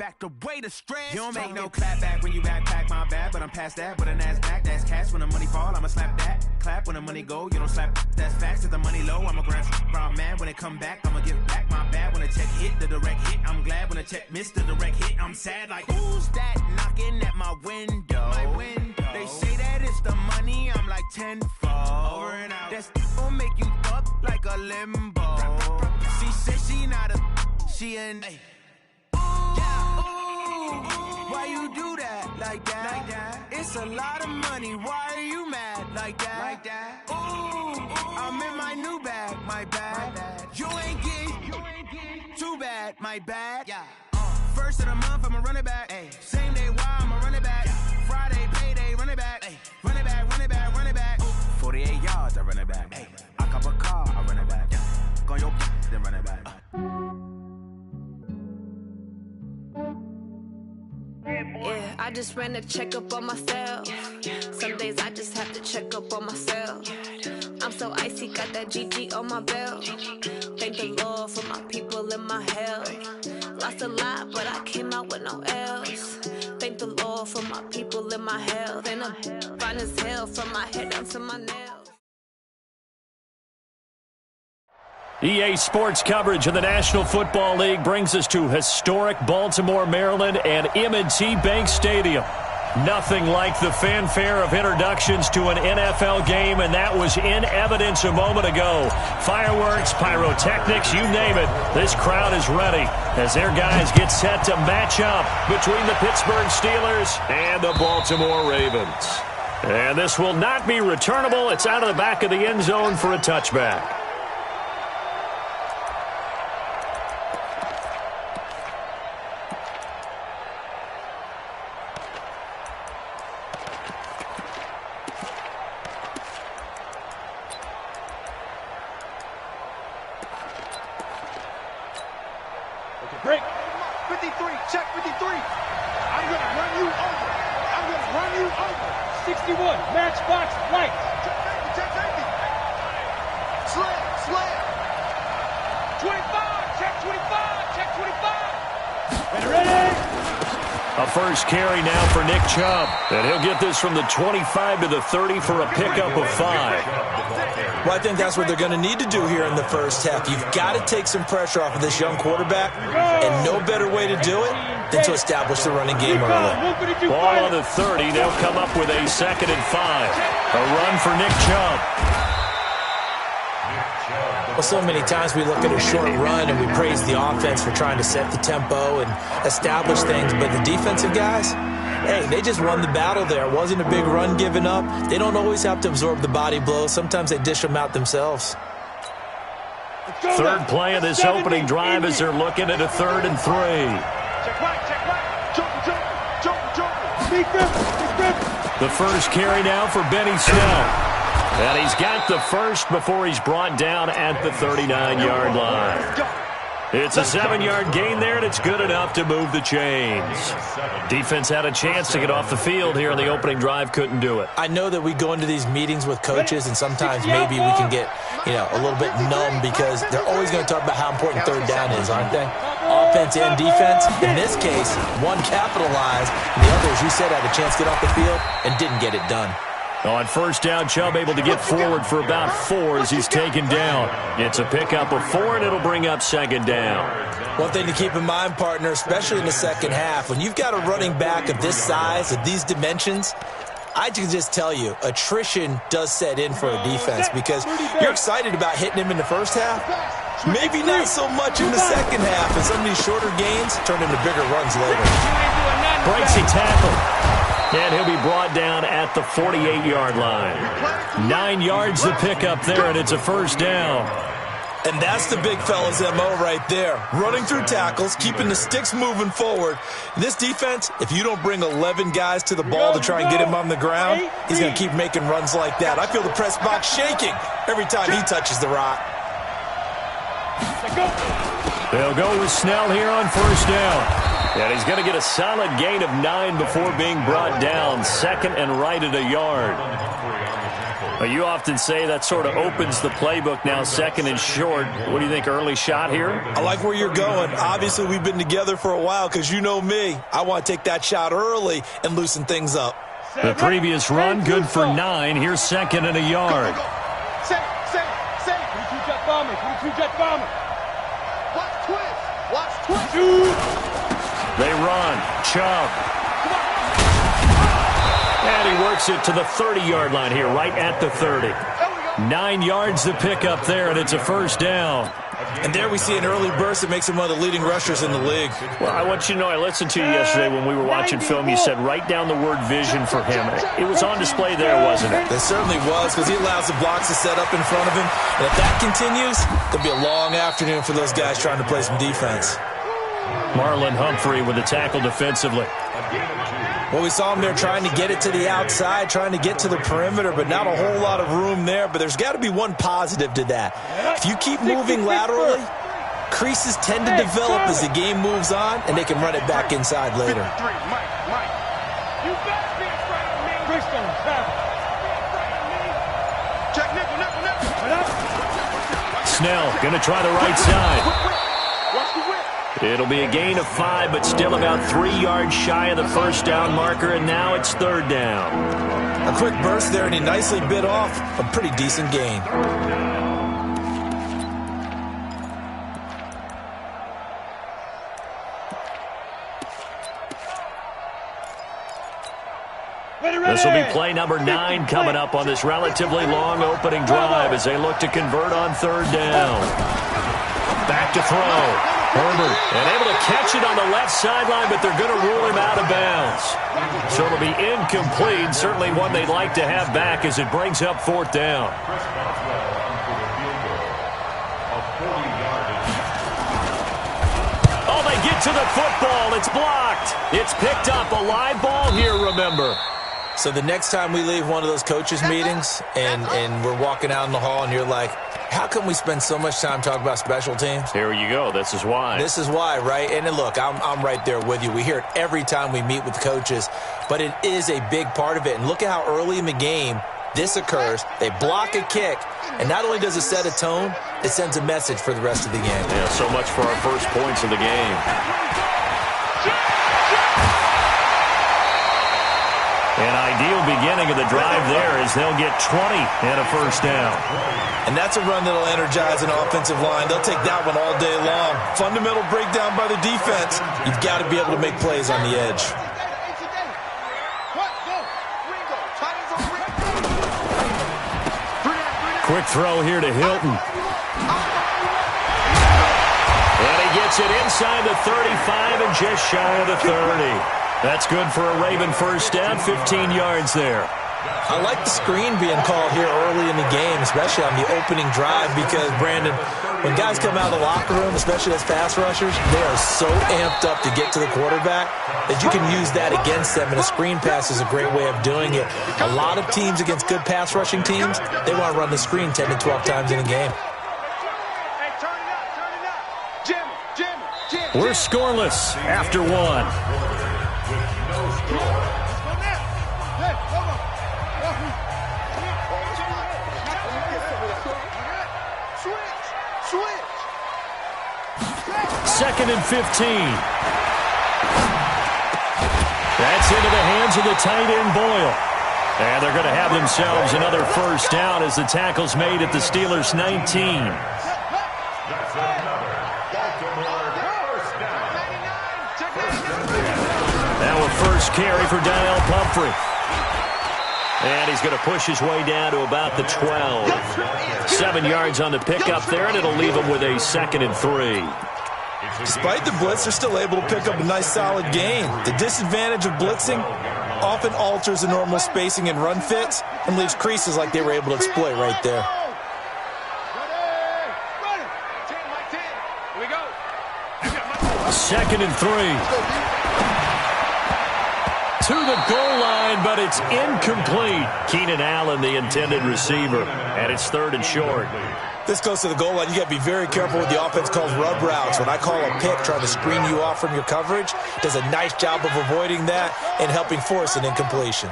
back the way to stress. You don't make no clap back when you backpack, my bad, but I'm past that. With a NASDAQ, that's cash. When the money fall, I'ma slap that. Clap when the money go, you don't slap. That's facts. If the money low, I'ma grab brown man. When it come back, I'ma give back my bad. When the check hit, the direct hit, I'm glad. When the check missed the direct hit, I'm sad. Like, who's that knocking at my window? They say that it's the money, I'm like tenfold. Over and out. That's gon' make you up like a limbo. She said she not a, she an. Why you do that like that? It's a lot of money. Why are you mad like that? Ooh, I'm in my new bag, my bad. You ain't getting too bad, my bad. First of the month, I'ma run it back. Same day, why I'ma run it back. Friday, payday, run it back. Run it back, run it back, run it back. 48 yards, I run it back. I cop a car, I run it back. Go your then run it back. Yeah, I just ran a checkup on myself. Some days I just have to check up on myself. I'm so icy, got that GG on my belt. Thank the Lord for my people and my health. Lost a lot, but I came out with no else. Thank the Lord for my people and my health. And I'm fine as hell from my head down to my nails. EA Sports coverage of the National Football League brings us to historic Baltimore, Maryland, and M&T Bank Stadium. Nothing like the fanfare of introductions to an NFL game, and that was in evidence a moment ago. Fireworks, pyrotechnics, you name it. This crowd is ready as their guys get set to match up between the Pittsburgh Steelers and the Baltimore Ravens. And this will not be returnable. It's out of the back of the end zone for a touchback. Break. 53. Check 53. I'm going to run you over. I'm going to run you over. 61. Matchbox lights. Check 50. Slam. 25. Check 25. Check 25. Ready? A first carry now for Nick Chubb. And he'll get this from the 25 to the 30 for a pickup of 5. Well, I think that's what they're going to need to do here in the first half. You've got to take some pressure off of this young quarterback, and no better way to do it than to establish the running game early. Ball on the 30. They'll come up with a 2nd and 5. A run for Nick Chubb. Well, so many times we look at a short run and we praise the offense for trying to set the tempo and establish things, but the defensive guys, hey, they just won the battle there. It wasn't a big run given up. They don't always have to absorb the body blows. Sometimes they dish them out themselves. Third play of this opening drive as they're looking at a 3rd and 3. Check right. Jump. The first carry now for Benny Snell. And he's got the first before he's brought down at the 39-yard line. It's a 7-yard gain there, and it's good enough to move the chains. Defense had a chance to get off the field here in the opening drive, couldn't do it. I know that we go into these meetings with coaches, and sometimes maybe we can get, a little bit numb because they're always going to talk about how important third down is, aren't they? Offense and defense. In this case, one capitalized, and the other, as you said, had a chance to get off the field and didn't get it done. On first down, Chubb able to get forward for about 4 as he's taken down. It's a pickup of 4, and it'll bring up 2nd down. One thing to keep in mind, partner, especially in the second half, when you've got a running back of this size, of these dimensions, I can just tell you, attrition does set in for a defense because you're excited about hitting him in the first half. Maybe not so much in the second half, and some of these shorter gains turn into bigger runs later. Breaks a tackle. And he'll be brought down at the 48-yard line. 9 yards to pick up there, and it's a first down. And that's the big fella's MO right there. Running through tackles, keeping the sticks moving forward. This defense, if you don't bring 11 guys to the ball to try and get him on the ground, he's going to keep making runs like that. I feel the press box shaking every time he touches the rock. They'll go with Snell here on first down. And he's going to get a solid gain of 9 before being brought down. 2nd and right at a yard. Well, you often say that sort of opens the playbook now, 2nd and short. What do you think, early shot here? I like where you're going. Obviously, we've been together for a while because you know me. I want to take that shot early and loosen things up. The previous run, good for 9. Here's 2nd and a yard. Save. 22 jet bomber. 22 jet bomber. Watch twist. They run. Chubb. And he works it to the 30-yard line here, right at the 30. 9 yards to pick up there, and it's a first down. And there we see an early burst that makes him one of the leading rushers in the league. Well, I want you to know, I listened to you yesterday when we were watching film. You said write down the word vision for him. It was on display there, wasn't it? It certainly was, because he allows the blocks to set up in front of him. And if that continues, it'll be a long afternoon for those guys trying to play some defense. Marlon Humphrey with the tackle defensively. Well, we saw him there trying to get it to the outside, trying to get to the perimeter, but not a whole lot of room there. But there's got to be one positive to that. If you keep moving laterally, creases tend to develop as the game moves on, and they can run it back inside later. You better be afraid of me. Chris don't travel. Check nickel. Snell going to try the right side. Watch the whip. It'll be a gain of 5, but still about 3 yards shy of the first down marker, and now it's 3rd down. A quick burst there, and he nicely bit off a pretty decent gain. This will be play number 9 coming up on this relatively long opening drive as they look to convert on 3rd down. Back to throw. Herbert, and able to catch it on the left sideline, but they're going to rule him out of bounds. So it'll be incomplete, certainly one they'd like to have back as it brings up 4th down. Oh, they get to the football. It's blocked. It's picked up. A live ball here, remember. So the next time we leave one of those coaches' meetings and we're walking out in the hall and you're like, how come we spend so much time talking about special teams? Here you go. This is why. This is why, right? And look, I'm right there with you. We hear it every time we meet with coaches, but it is a big part of it. And look at how early in the game this occurs. They block a kick, and not only does it set a tone, it sends a message for the rest of the game. Yeah, so much for our first points of the game. An ideal beginning of the drive there as they'll get 20 and a first down. And that's a run that'll energize an offensive line. They'll take that one all day long. Fundamental breakdown by the defense. You've got to be able to make plays on the edge. Quick throw here to Hilton. And he gets it inside the 35 and just shy of the 30. That's good for a Raven first down, 15 yards there. I like the screen being called here early in the game, especially on the opening drive, because, Brandon, when guys come out of the locker room, especially as pass rushers, they are so amped up to get to the quarterback that you can use that against them, and a screen pass is a great way of doing it. A lot of teams against good pass rushing teams, they want to run the screen 10 to 12 times in a game. We're scoreless after 1. Second and 15. That's into the hands of the tight end, Boyle. And they're going to have themselves another first down as the tackle's made at the Steelers' 19. Now a first carry for Donnell Pumphrey. And he's going to push his way down to about the 12. 7 yards on the pickup there, and it'll leave him with a 2nd and 3. Despite the blitz, they're still able to pick up a nice, solid gain. The disadvantage of blitzing often alters the normal spacing and run fits and leaves creases like they were able to exploit right there. Second and 3. To the goal line, but it's incomplete. Keenan Allen, the intended receiver, and it's 3rd and short. This goes to the goal line. You got to be very careful with the offense calls rub routes. When I call a pick, trying to screen you off from your coverage, does a nice job of avoiding that and helping force an incompletion.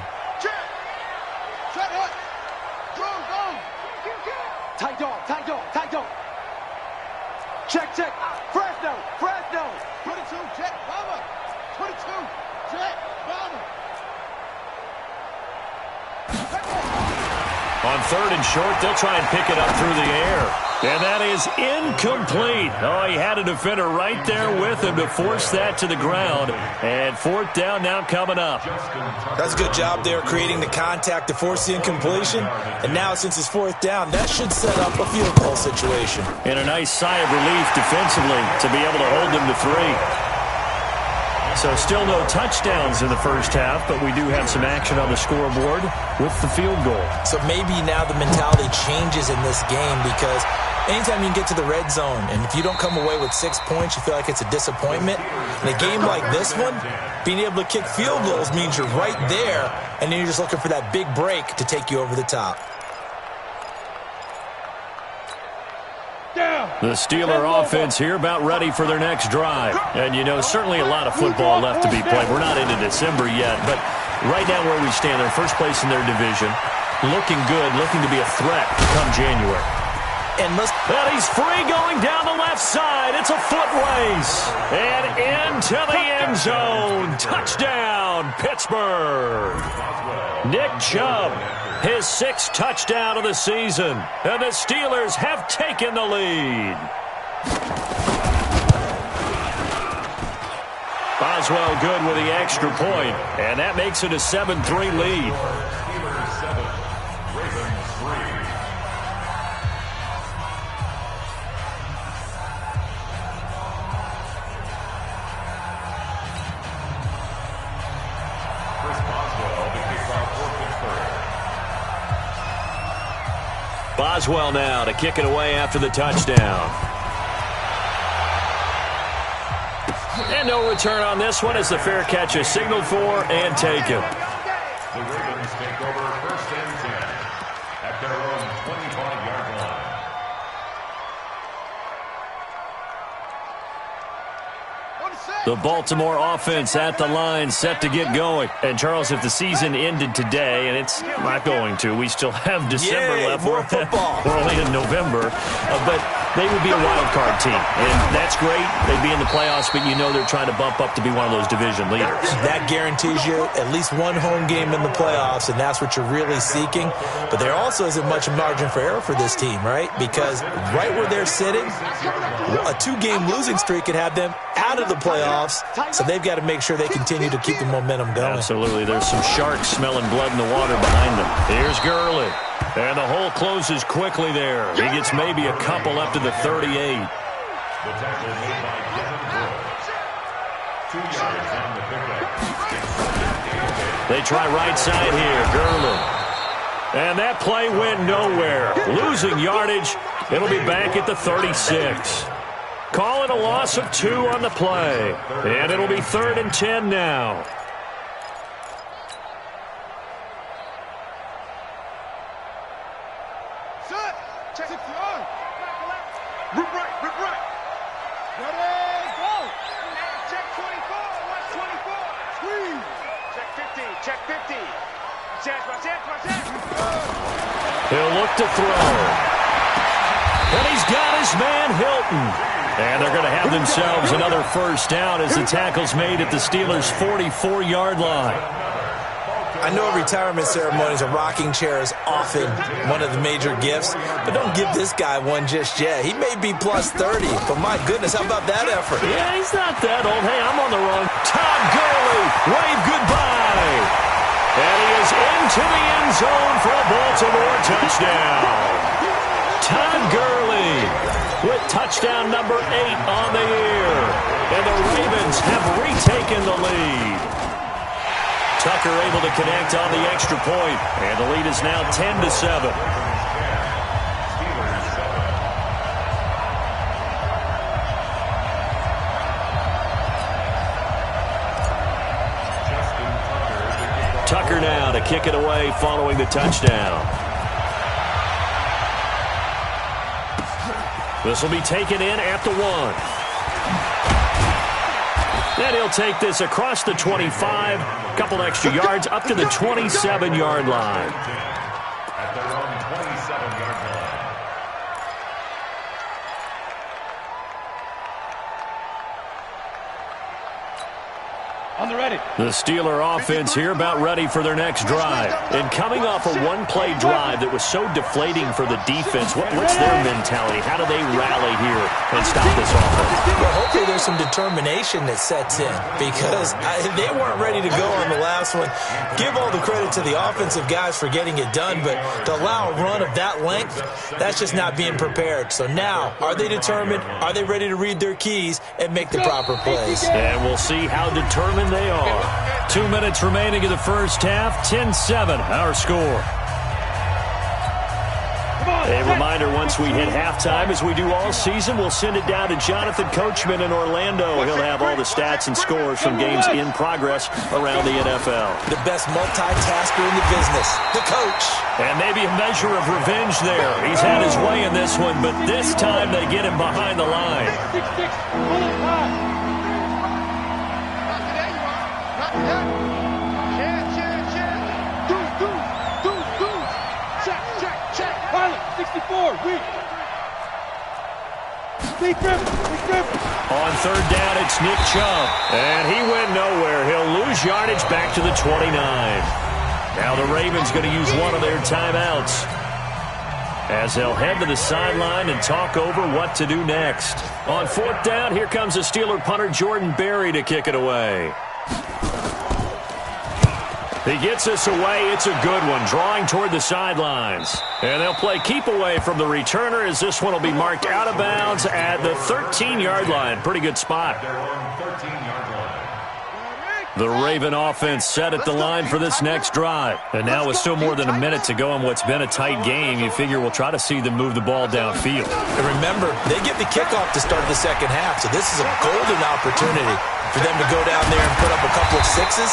On 3rd and short, they'll try and pick it up through the air. And that is incomplete. Oh, he had a defender right there with him to force that to the ground. And 4th down now coming up. That's a good job there creating the contact to force the incompletion. And now since it's 4th down, that should set up a field goal situation. And a nice sigh of relief defensively to be able to hold them to 3. So still no touchdowns in the first half, but we do have some action on the scoreboard with the field goal. So maybe now the mentality changes in this game because anytime you can get to the red zone, and if you don't come away with 6 points, you feel like it's a disappointment. In a game like this one, being able to kick field goals means you're right there, and then you're just looking for that big break to take you over the top. The Steeler offense here about ready for their next drive. And, you know, certainly a lot of football left to be played. We're not into December yet, but right now where we stand, they're first place in their division, looking good, looking to be a threat come January. And he's free going down the left side. It's a foot race. And into the end zone. Touchdown, Pittsburgh. Nick Chubb, his 6th touchdown of the season. And the Steelers have taken the lead. Boswell good with the extra point. And that makes it a 7-3 lead. Boswell now to kick it away after the touchdown. And no return on this one as the fair catch is signaled for and taken. The Ravens take over 1st and 10 at their own 25-yard line. The Baltimore offense at the line, set to get going. And, Charles, if the season ended today, and it's not going to, we still have December left. More football. We're only in November. But they would be a wild card team. And that's great. They'd be in the playoffs, but you know they're trying to bump up to be one of those division leaders. That guarantees you at least one home game in the playoffs, and that's what you're really seeking. But there also isn't much margin for error for this team, right? Because right where they're sitting, a 2-game losing streak could have them out of the playoffs, so they've got to make sure they continue to keep the momentum going. Absolutely. There's some sharks smelling blood in the water behind them. Here's Gurley. And the hole closes quickly there. He gets maybe a couple up to the 38. The tackle made by Devin Brooks. 2 yards on the pickup. They try right side here. Gurley. And that play went nowhere. Losing yardage. It'll be back at the 36. Call it a loss of 2 on the play. And it'll be 3rd and 10 now. Check it through. Rip right. Ready, go. Check 24, 124. Squeeze. Check 50. Chance. He'll look to throw. And he's got his man Hilton. And they're going to have themselves another first down as the tackle's made at the Steelers' 44-yard line. I know retirement ceremonies, a rocking chair is often one of the major gifts, but don't give this guy one just yet. He may be plus 30, but my goodness, how about that effort? Yeah, he's not that old. Hey, I'm on the wrong. Todd Gurley, wave goodbye. And he is into the end zone for a Baltimore touchdown. Todd Gurley with touchdown number 8 on the year. And the Ravens have retaken the lead. Tucker able to connect on the extra point, and the lead is now 10-7. Tucker now to kick it away following the touchdown. This will be taken in at the 1. And he'll take this across the 25, a couple extra yards up to the 27-yard line. At their own 27-yard line. On the ready. The Steeler offense here about ready for their next drive. And coming off a one-play drive that was so deflating for the defense, what's their mentality? How do they rally here and stop this offense? Well, hopefully there's some determination that sets in because they weren't ready to go on the last one. Give all the credit to the offensive guys for getting it done, but to allow a run of that length, that's just not being prepared. So now, are they determined? Are they ready to read their keys and make the proper plays? And we'll see how determined they are. 2 minutes remaining in the first half. 10-7 our score. A reminder, once we hit halftime, as we do all season, we'll send it down to Jonathan Coachman in Orlando. He'll have all the stats and scores from games in progress around the NFL. The best multitasker in the business, the coach. And maybe a measure of revenge there. He's had his way in this one, but this time they get him behind the line. 6-6, pull it high. On third down, it's Nick Chubb. And he went nowhere. He'll lose yardage back to the 29. Now the Ravens going to use one of their timeouts as they'll head to the sideline and talk over what to do next. On fourth down, here comes the Steeler punter Jordan Berry to kick it away. He gets us away. It's a good one, drawing toward the sidelines. And they'll play keep away from the returner as this one will be marked out of bounds at the 13-yard line. Pretty good spot. The Raven offense set at the line for this next drive. And now with still more than a minute to go in what's been a tight game, you figure we'll try to see them move the ball downfield. And remember, they get the kickoff to start the second half, so this is a golden opportunity for them to go down there and put up a couple of sixes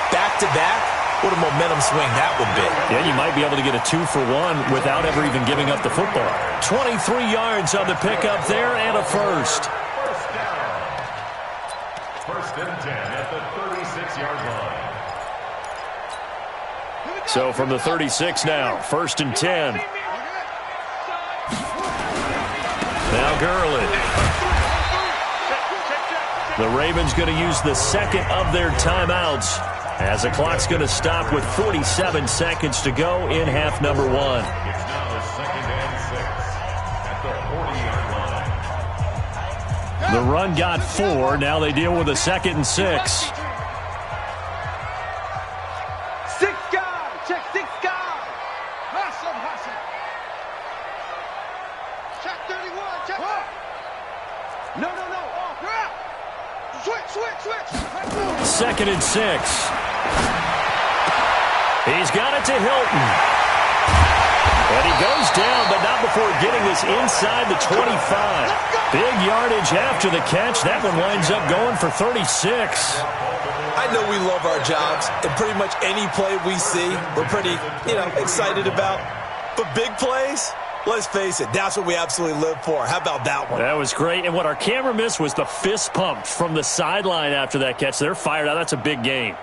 back-to-back. What a momentum swing that would be. Yeah, you might be able to get a 2-for-1 without ever even giving up the football. 23 yards on the pickup there and a first. First and 10 at the 36-yard line. So from the 36 now, first and 10. Now Gurley. The Ravens going to use the second of their timeouts as the clock's going to stop with 47 seconds to go in half number one. It's now the second and 6 at the 40-yard line. The run got 4. Now they deal with a second and 6. 6 guys. Check 6 guys. Hustle. Check 31. Check. No. Off. Switch. Second and 6. He's got it to Hilton. And he goes down, but not before getting this inside the 25. Big yardage after the catch. That one winds up going for 36. I know we love our jobs, and pretty much any play we see, we're pretty, excited about. But big plays, let's face it, that's what we absolutely live for. How about that one? That was great. And what our camera missed was the fist pump from the sideline after that catch. They're fired out. That's a big game.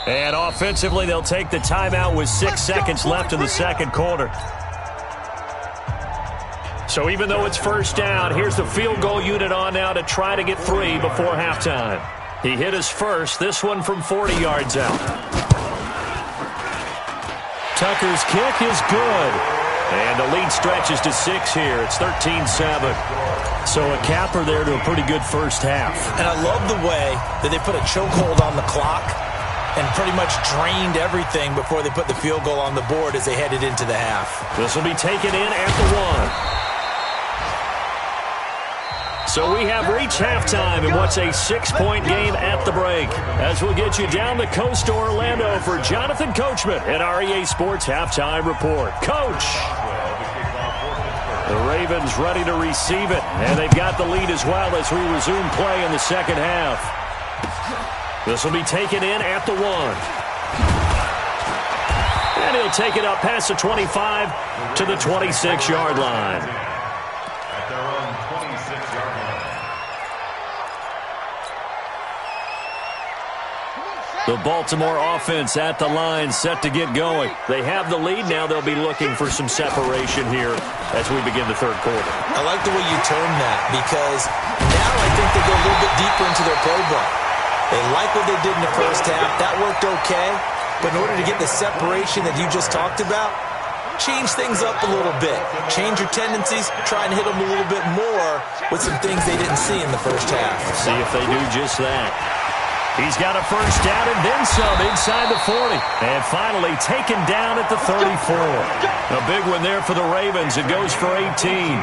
And offensively, they'll take the timeout with 6 seconds left in the second quarter. So even though it's first down, here's the field goal unit on now to try to get 3 before halftime. He hit his first, this one from 40 yards out. Tucker's kick is good. And the lead stretches to 6 here. It's 13-7. So a capper there to a pretty good first half. And I love the way that they put a chokehold on the clock and pretty much drained everything before they put the field goal on the board as they headed into the half. This will be taken in at the 1. So we have reached halftime in what's a 6-point game at the break. As we'll get you down the coast to Orlando for Jonathan Coachman at our EA Sports Halftime Report. Coach! The Ravens ready to receive it, and they've got the lead as well as we resume play in the second half. This will be taken in at the 1. And he'll take it up past the 25 to the 26-yard line. At their own 26-yard The Baltimore offense at the line, set to get going. They have the lead now. They'll be looking for some separation here as we begin the third quarter. I like the way you term that, because now I think they go a little bit deeper into their playbook. They like what they did in the first half. That worked okay. But in order to get the separation that you just talked about, change things up a little bit. Change your tendencies. Try and hit them a little bit more with some things they didn't see in the first half. See if they do just that. He's got a first down and then some inside the 40. And finally taken down at the 34. A big one there for the Ravens. It goes for 18.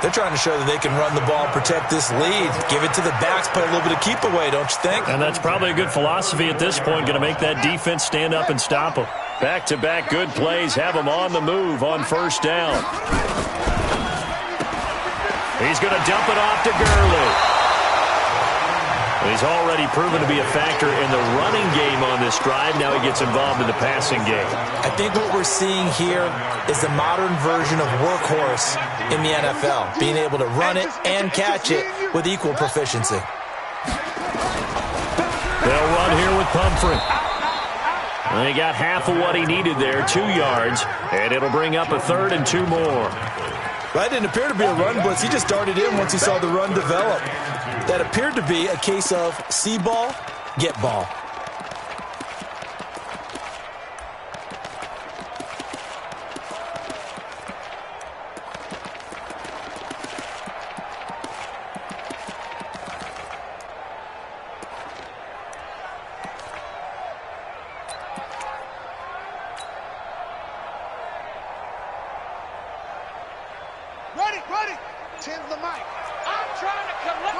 They're trying to show that they can run the ball, protect this lead, give it to the backs, play a little bit of keep away, don't you think? And that's probably a good philosophy at this point, going to make that defense stand up and stop them. Back-to-back good plays, have them on the move on first down. He's going to dump it off to Gurley. He's already proven to be a factor in the running game on this drive. Now he gets involved in the passing game. I think what we're seeing here is the modern version of workhorse in the NFL, being able to run it and catch it with equal proficiency. They'll run here with Pumphrey. He got half of what he needed there, 2 yards, and it'll bring up a 3rd and 2 more. That didn't appear to be a run blitz. He just darted in once he saw the run develop. That appeared to be a case of see ball, get ball. Ready. 10 to the mic. I'm trying to collect.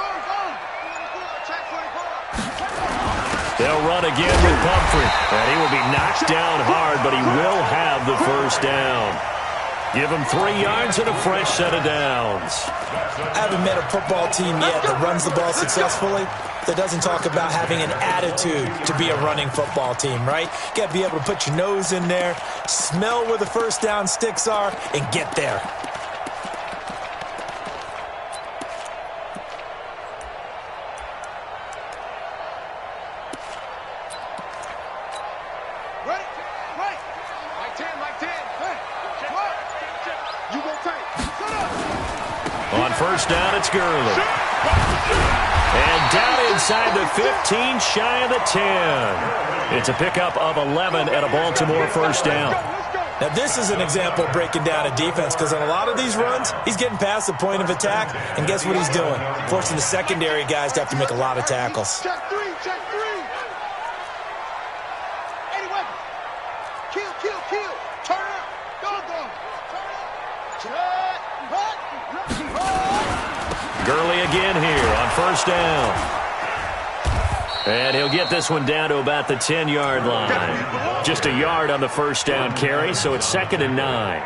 They'll run again with Pumphrey. And he will be knocked down hard, but he will have the first down. Give him 3 yards and a fresh set of downs. I haven't met a football team yet that runs the ball successfully that doesn't talk about having an attitude to be a running football team, right? You got to be able to put your nose in there, smell where the first down sticks are, and get there. On first down, it's Gurley. And down inside the 15, shy of the 10. It's a pickup of 11 at a Baltimore first down. Now, this is an example of breaking down a defense, because on a lot of these runs, he's getting past the point of attack, and guess what he's doing? Forcing the secondary guys to have to make a lot of tackles. Check three. Anyway, kill. Turn up. Go. Gurley again here on first down. And he'll get this one down to about the 10-yard line. Just a yard on the first down carry, so it's 2nd and 9.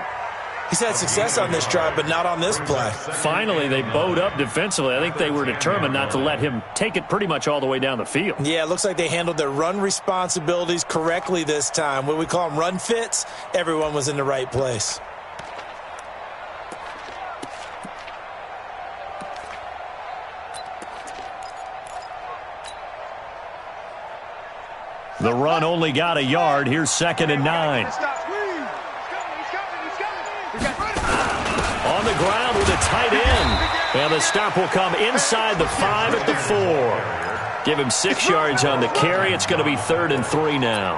He's had success on this drive, but not on this play. Finally, they bowed up defensively. I think they were determined not to let him take it pretty much all the way down the field. Yeah, it looks like they handled their run responsibilities correctly this time. What we call them run fits, everyone was in the right place. The run only got a yard. Here's 2nd and 9. On the ground with a tight end. And the stop will come inside the 5 at the 4. Give him 6 yards on the carry. It's going to be 3rd and 3 now.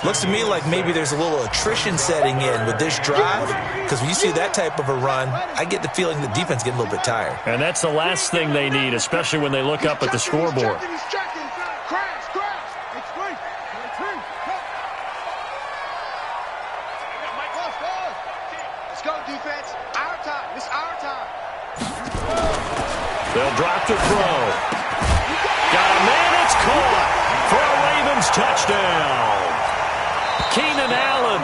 Looks to me like maybe there's a little attrition setting in with this drive, because when you see that type of a run, I get the feeling the defense getting a little bit tired. And that's the last thing they need, especially when they look up at the scoreboard. They'll drop to throw. Got a man, it's caught for a Ravens touchdown. Keenan Allen,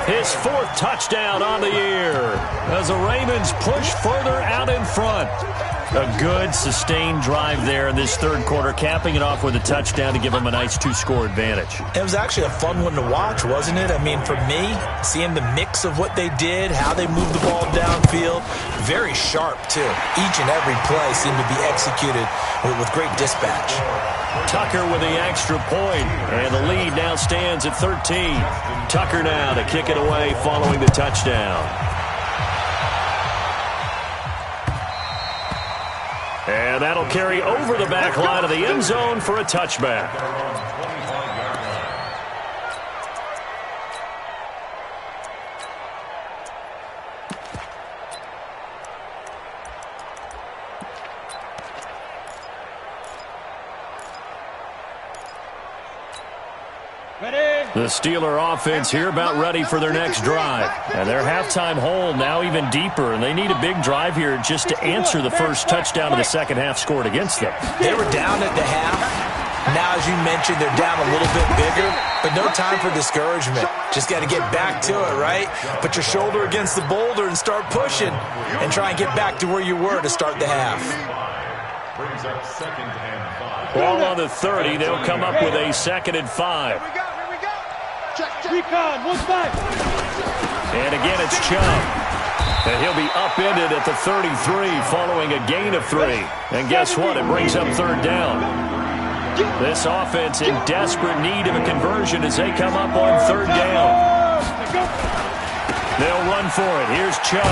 his 4th touchdown on the year as the Ravens push further out in front. A good, sustained drive there in this third quarter, capping it off with a touchdown to give them a nice 2-score advantage. It was actually a fun one to watch, wasn't it? I mean, for me, seeing the mix of what they did, how they moved the ball downfield, very sharp, too. Each and every play seemed to be executed with great dispatch. Tucker with the extra point, and the lead now stands at 13. Tucker now to kick it away following the touchdown. And that'll carry over the back line of the end zone for a touchback. The Steeler offense here about ready for their next drive. And their halftime hole now even deeper, and they need a big drive here just to answer the first touchdown of the second half scored against them. They were down at the half. Now, as you mentioned, they're down a little bit bigger, but no time for discouragement. Just got to get back to it, right? Put your shoulder against the boulder and start pushing and try and get back to where you were to start the half. Brings up 2nd and 5. Ball on the 30. They'll come up with a 2nd and 5. Recon, 1-5. And again, it's Chubb. And he'll be upended at the 33 following a gain of 3. And guess what? It brings up 3rd down. This offense in desperate need of a conversion as they come up on 3rd down. They'll run for it. Here's Chubb.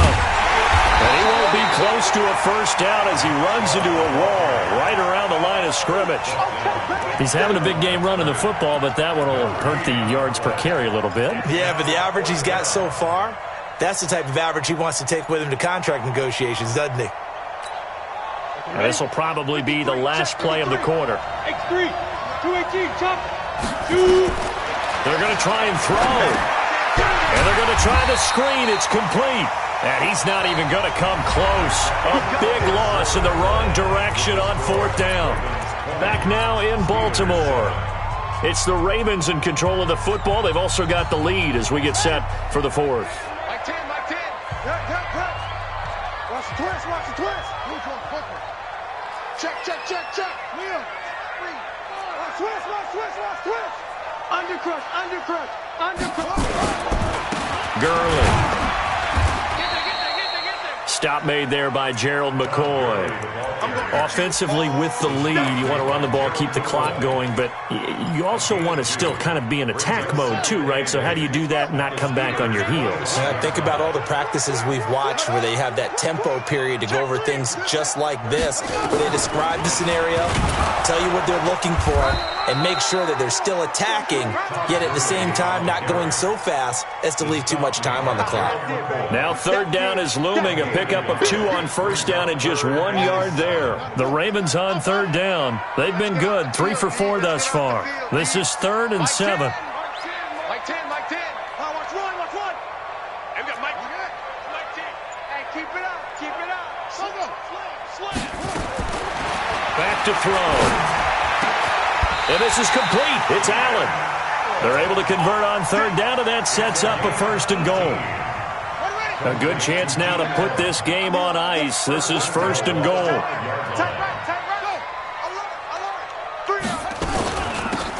And he won't be close to a first down as he runs into a wall right around the line of scrimmage. He's having a big game running the football, but that one will hurt the yards per carry a little bit. Yeah, but the average he's got so far, that's the type of average he wants to take with him to contract negotiations, doesn't he? This will probably be the last play of the quarter. X3, 218, chop. They're going to try and throw. And they're going to try the screen. It's complete. And he's not even going to come close. A big loss in the wrong direction on 4th down. Back now in Baltimore. It's the Ravens in control of the football. They've also got the lead as we get set for the 4th. Like 10, like 10. Watch the twist, watch the twist. Check. Wheel. 3, 4. Watch twist. Undercrush. Gurley. Stop made there by Gerald McCoy. Offensively with the lead, you want to run the ball, keep the clock going, but you also want to still kind of be in attack mode too, right? So how do you do that and not come back on your heels? Yeah, think about all the practices we've watched where they have that tempo period to go over things just like this, where they describe the scenario, tell you what they're looking for, and make sure that they're still attacking, yet at the same time not going so fast as to leave too much time on the clock. Now 3rd down is looming, a pickup of 2 on 1st down and just 1 yard there. The Ravens on 3rd down. They've been good, 3 for 4 thus far. This is 3rd and 7. Like 10. Watch one. They've got Mike 10. Hey, keep it up. Slam. Back to throw. And this is complete. It's Allen. They're able to convert on 3rd down, and that sets up a 1st and goal. A good chance now to put this game on ice. This is 1st and goal.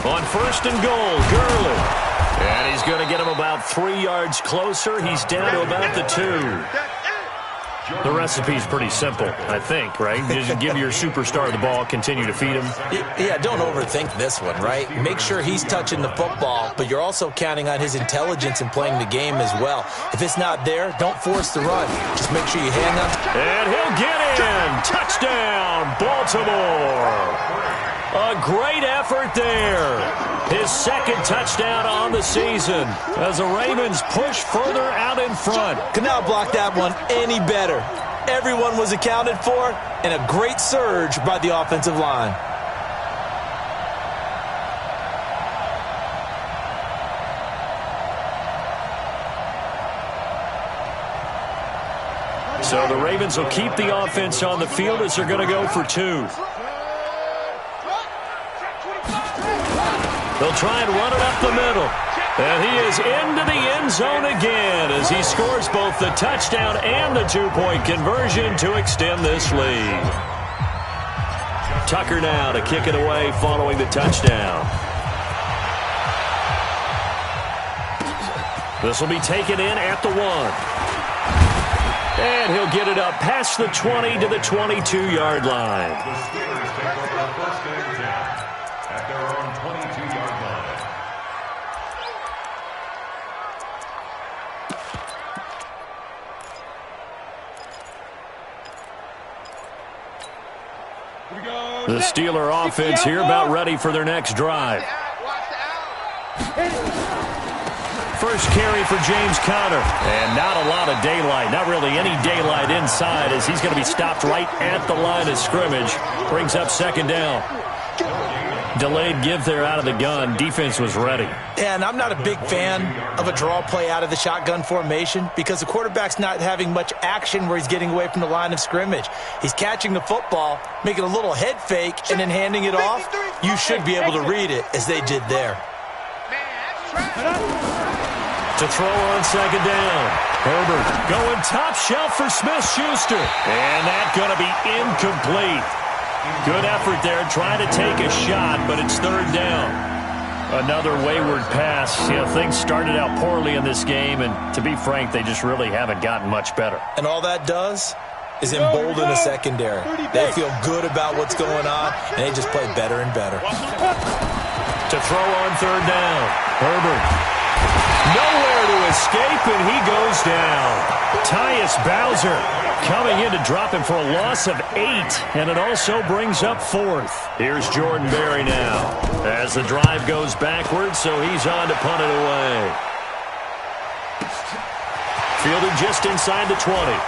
On 1st and goal, Gurley. And he's going to get him about 3 yards closer. He's down to about the 2. The recipe's pretty simple, I think, right? Just give your superstar the ball, continue to feed him. Yeah, don't overthink this one, right? Make sure he's touching the football, but you're also counting on his intelligence in playing the game as well. If it's not there, don't force the run. Just make sure you hang on. And he'll get in! Touchdown, Baltimore! A great effort there. His 2nd touchdown on the season as the Ravens push further out in front. Could not block that one any better. Everyone was accounted for, and a great surge by the offensive line. So the Ravens will keep the offense on the field as they're going to go for 2. They'll try and run it up the middle. And he is into the end zone again as he scores both the touchdown and the two-point conversion to extend this lead. Tucker now to kick it away following the touchdown. This will be taken in at the 1. And he'll get it up past the 20 to the 22-yard line. The Steelers take over first and 10 at their own 22-yard line. The Steeler offense here about ready for their next drive. First carry for James Conner. And not a lot of daylight. Not really any daylight inside as he's going to be stopped right at the line of scrimmage. Brings up second down. Delayed give there out of the gun. Defense was ready. And I'm not a big fan of a draw play out of the shotgun formation because the quarterback's not having much action where he's getting away from the line of scrimmage. He's catching the football, making a little head fake, and then handing it off. You should be able to read it as they did there. To throw on second down. Herbert going top shelf for Smith-Schuster. And that's going to be incomplete. Good effort there trying to take a shot, but it's third down. Another wayward pass. You know, things started out poorly in this game, and to be frank, they just really haven't gotten much better. And all that does is embolden the secondary. They feel good about what's going on, and they just play better and better. To throw on third down. Herbert. Nowhere to escape, and he goes down. Tyus Bowser coming in to drop him for a loss of 8, and it also brings up fourth. Here's Jordan Berry now as the drive goes backwards, so he's on to punt it away. Fielded just inside the 20.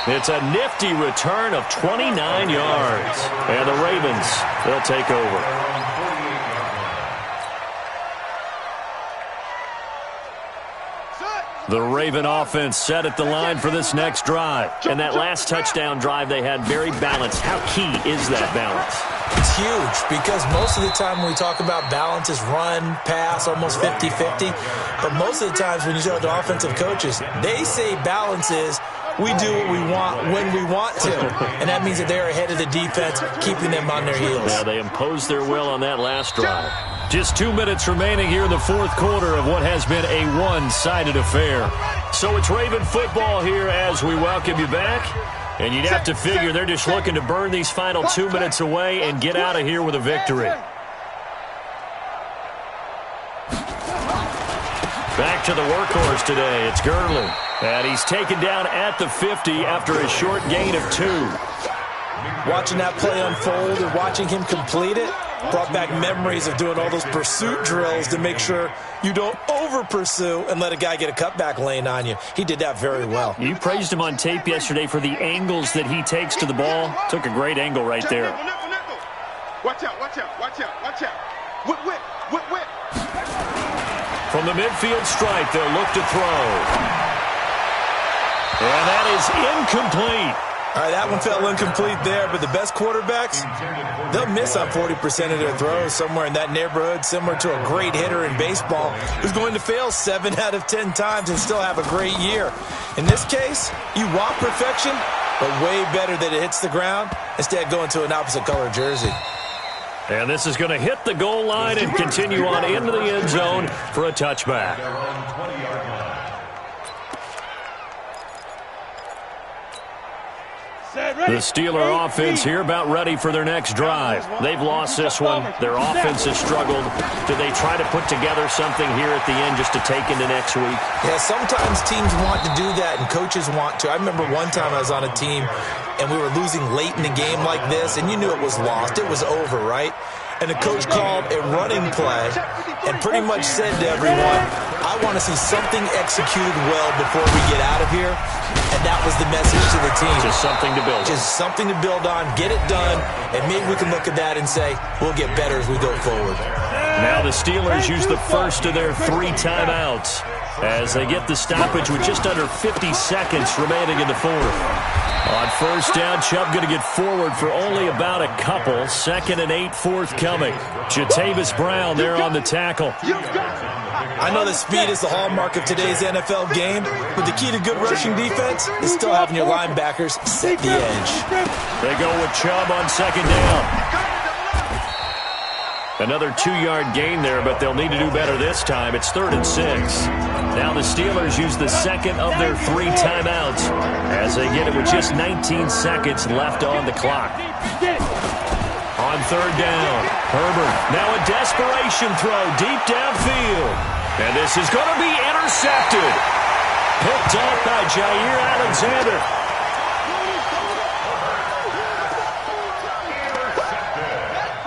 It's a nifty return of 29 yards. And the Ravens, they'll take over. The Raven offense set at the line for this next drive. And that last touchdown drive they had very balanced. How key is that balance? It's huge because most of the time when we talk about balance is run, pass, almost 50-50. But most of the times when you talk to offensive coaches, they say balance is we do what we want when we want to. And that means that they're ahead of the defense, keeping them on their heels. Yeah, they imposed their will on that last drive. Just 2 minutes remaining here in the fourth quarter of what has been a one-sided affair. So it's Raven football here as we welcome you back. And you'd have to figure they're just looking to burn these final 2 minutes away and get out of here with a victory. Back to the workhorse today. It's Gurley. And he's taken down at the 50 after a short gain of 2. Watching that play unfold and watching him complete it brought back memories of doing all those pursuit drills to make sure you don't over-pursue and let a guy get a cutback lane on you. He did that very well. You praised him on tape yesterday for the angles that he takes to the ball. Took a great angle right there. Watch out, watch out, watch out, watch out. Whip, whip, whip, whip. From the midfield stripe, they'll look to throw. And that is incomplete. All right, that one fell incomplete there, but the best quarterbacks, they'll miss on 40% of their throws, somewhere in that neighborhood, similar to a great hitter in baseball who's going to fail 7 out of 10 times and still have a great year. In this case, you want perfection, but way better that it hits the ground instead of going to an opposite color jersey. And this is going to hit the goal line and continue on into the end zone for a touchback. The Steeler offense here about ready for their next drive. They've lost this one. Their offense has struggled. Do they try to put together something here at the end just to take into next week? Yeah, sometimes teams want to do that and coaches want to. I remember one time I was on a team and we were losing late in the game like this, and you knew it was lost. It was over, right? And the coach called a running play and pretty much said to everyone, I want to see something executed well before we get out of here. And that was the message to the team. Just something to build on. Just something to build on, get it done, and maybe we can look at that and say, we'll get better as we go forward. Now the Steelers use the first of their 3 timeouts as they get the stoppage with just under 50 seconds remaining in the fourth. On first down, Chubb going to get forward for only about a couple. 2nd and 8 forthcoming. Jatavis Brown there on the tackle. I know that speed is the hallmark of today's NFL game, but the key to good rushing defense is still having your linebackers set the edge. They go with Chubb on 2nd down. Another 2-yard gain there, but they'll need to do better this time. It's 3rd and 6. Now the Steelers use the second of their 3 timeouts as they get it with just 19 seconds left on the clock. On 3rd down, Herbert now a desperation throw deep downfield. And this is going to be intercepted. Picked up by Jair Alexander.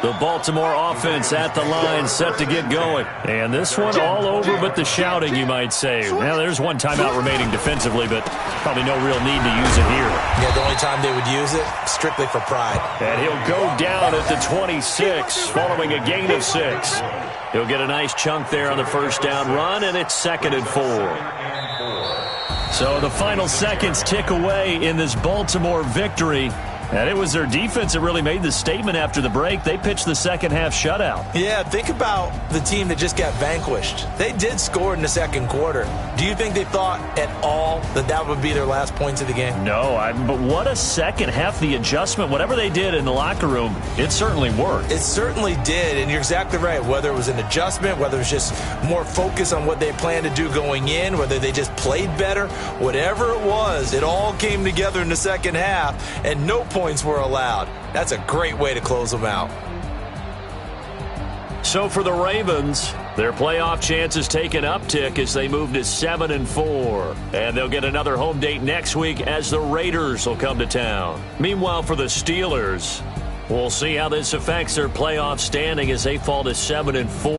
The Baltimore offense at the line, set to get going. And this one all over but the shouting, you might say. Now, there's one timeout remaining defensively, but probably no real need to use it here. Yeah, the only time they would use it, strictly for pride. And he'll go down at the 26, following a gain of 6. He'll get a nice chunk there on the first down run, and it's 2nd and 4. So the final seconds tick away in this Baltimore victory. And it was their defense that really made the statement after the break. They pitched the second-half shutout. Yeah, think about the team that just got vanquished. They did score in the second quarter. Do you think they thought at all that that would be their last points of the game? No, but what a second half. The adjustment, whatever they did in the locker room, it certainly worked. It certainly did, and you're exactly right. Whether it was an adjustment, whether it was just more focus on what they planned to do going in, whether they just played better, whatever it was, it all came together in the second half, and no points were allowed. That's a great way to close them out. So for the Ravens, their playoff chances take an uptick as they move to 7 and 4. And they'll get another home date next week as the Raiders will come to town. Meanwhile, for the Steelers, we'll see how this affects their playoff standing as they fall to 7 and 4.